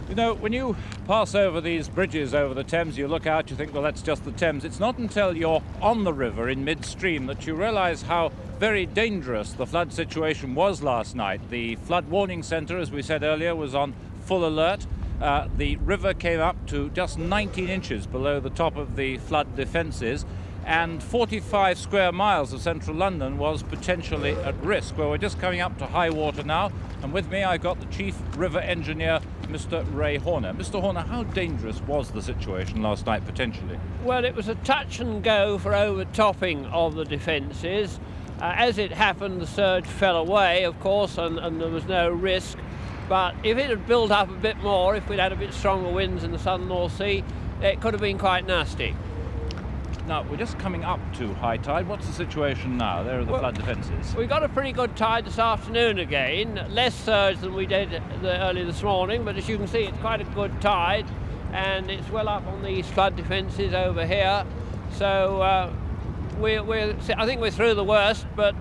You know, when you pass over these bridges over the Thames, you look out, you think, well, that's just the Thames. It's not until you're on the river in midstream that you realise how very dangerous the flood situation was last night. The flood warning centre, as we said earlier, was on full alert. The river came up to just 19 inches below the top of the flood defences, and 45 square miles of central London was potentially at risk. Well, we're just coming up to high water now, and with me I've got the Chief River Engineer, Mr. Ray Horner. Mr. Horner, how dangerous was the situation last night, potentially? Well, it was a touch and go for overtopping of the defences. As it happened, the surge fell away, of course, and there was no risk. But if it had built up a bit more, if we'd had a bit stronger winds in the southern North Sea, it could have been quite nasty. Now, we're just coming up to high tide. What's the situation now? There are the flood defences. We got a pretty good tide this afternoon again. Less surge than we did early this morning, but as you can see, it's quite a good tide, and it's well up on these flood defences over here. So I think we're through the worst, but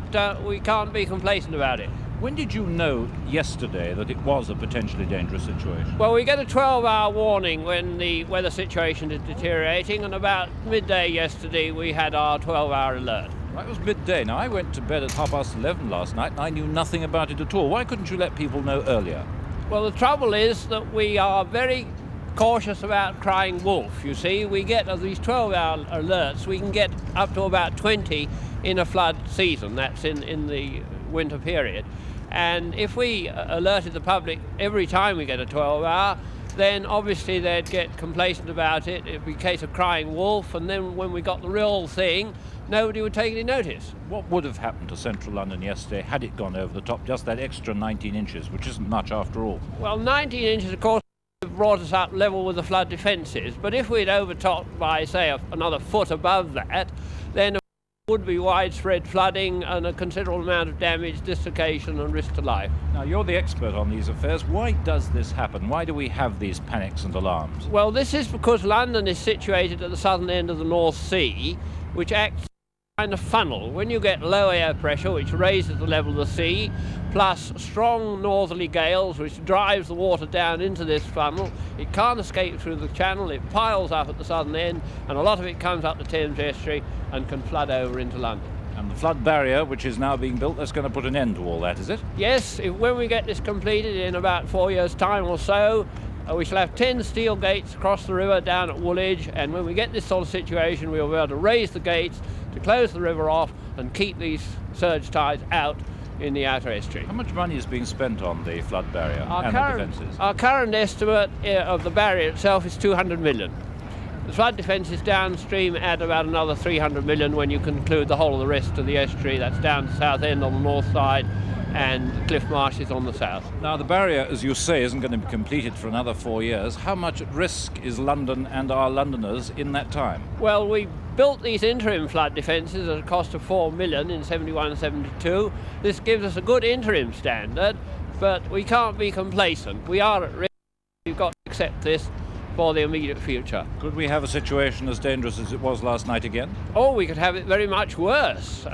we can't be complacent about it. When did you know yesterday that it was a potentially dangerous situation? Well, we get a 12-hour warning when the weather situation is deteriorating, and about midday yesterday we had our 12-hour alert. That was midday. Now, I went to bed at 11:30 last night and I knew nothing about it at all. Why couldn't you let people know earlier? Well, the trouble is that we are very cautious about crying wolf, you see. We get these 12-hour alerts, we can get up to about 20 in a flood season, that's in the winter period. And if we alerted the public every time we get a 12-hour, then obviously they'd get complacent about it. It'd be a case of crying wolf, and then when we got the real thing, nobody would take any notice. What would have happened to central London yesterday had it gone over the top, just that extra 19 inches, which isn't much after all? Well, 19 inches, of course, brought us up level with the flood defences, but if we'd overtopped by, say, another foot above that, then would be widespread flooding and a considerable amount of damage, dislocation and risk to life. Now, you're the expert on these affairs. Why does this happen? Why do we have these panics and alarms? Well, this is because London is situated at the southern end of the North Sea, which acts as a kind of funnel. When you get low air pressure, which raises the level of the sea, plus strong northerly gales, which drives the water down into this funnel, it can't escape through the channel, it piles up at the southern end, and a lot of it comes up the Thames estuary and can flood over into London. And the flood barrier, which is now being built, that's going to put an end to all that, is it? Yes, when we get this completed in about 4 years' time or so, we shall have 10 steel gates across the river down at Woolwich, and when we get this sort of situation, we'll be able to raise the gates to close the river off and keep these surge tides out in the outer estuary. How much money is being spent on the flood barrier and the defences? Our current estimate of the barrier itself is 200 million. The flood defences downstream add about another 300 million when you conclude the whole of the rest of the estuary. That's down to Southend on the north side and the cliff marshes on the south. Now, the barrier, as you say, isn't going to be completed for another 4 years. How much at risk is London and our Londoners in that time? Well, we built these interim flood defences at a cost of 4 million in 71-72. This gives us a good interim standard, but we can't be complacent. We are at risk. We've got to accept this for the immediate future. Could we have a situation as dangerous as it was last night again? Oh, we could have it very much worse.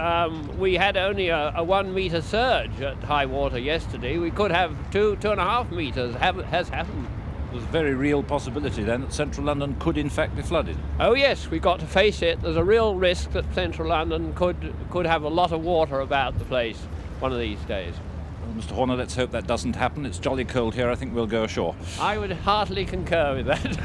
We had only a 1 metre surge at high water yesterday. We could have 2.5 metres. Has happened. There's a very real possibility then that central London could in fact be flooded. Oh yes, we've got to face it. There's a real risk that central London could have a lot of water about the place one of these days. Well, Mr. Horner, let's hope that doesn't happen. It's jolly cold here. I think we'll go ashore. I would heartily concur with that.